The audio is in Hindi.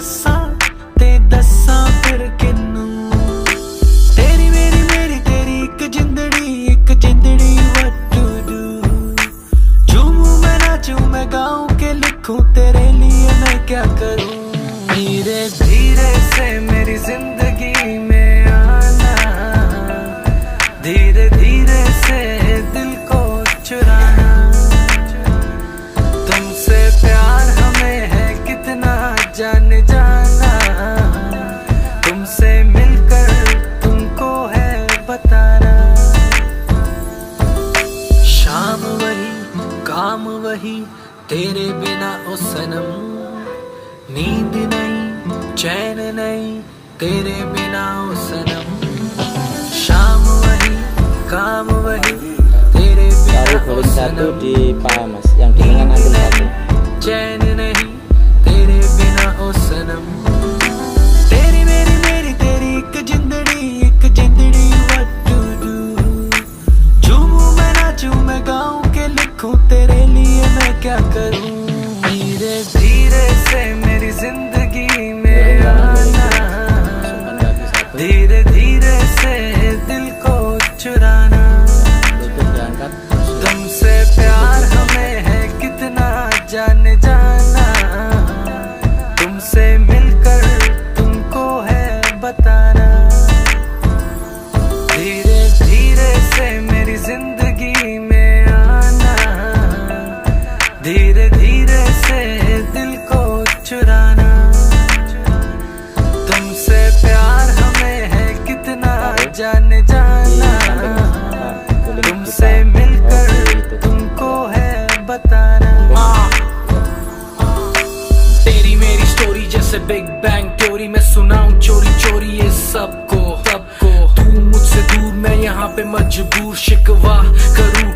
दसा ते दसा फिर किनू। तेरी मेरी मेरी तेरी एक जिंदड़ी what to do। झूमूं मैं नाचूं मैं गाऊं के लिखूं तेरे लिए मैं क्या करूं। धीरे धीरे से मेरी जिंदगी में आना, धीरे धीरे से दिल को चुराना। तुमसे प्यार हमें है कितना जान जाना, तुमसे मिलकर तुमको है बताना। शाम वही काम वही तेरे बिना ओ सनम, नींद नहीं चैन नहीं तेरे बिना ओ सनम। शाम वही काम वही तेरे बिना ओ सनम, di paha mas yang di lengan ambil satu. चैन नहीं तेरे बिना ओ सनम। तेरी मेरी तेरी एक जिंदड़ी what to do। झूमूं मैं नाचूं मैं गाऊं के लिखूं तेरे लिए मैं क्या करूं। धीरे धीरे से मेरी जिंदगी में आना, धीरे धीरे से दिल को चुराना। तुमसे प्यार हमें है कितना जान जाना, तुमसे मिलकर तुमको है बताना। धीरे धीरे से मेरी जिंदगी में आना, धीरे धीरे से दिल को चुराना। तुमसे प्यार हमें है कितना जान जाना, तुमसे मिलकर तुमको है बताना। तेरी मेरी स्टोरी जैसे बिग बैंग थ्योरी, मैं सुनाऊं चोरी चोरी ये सबको। तू मुझसे दूर मैं यहाँ पे मजबूर, शिकवा करूं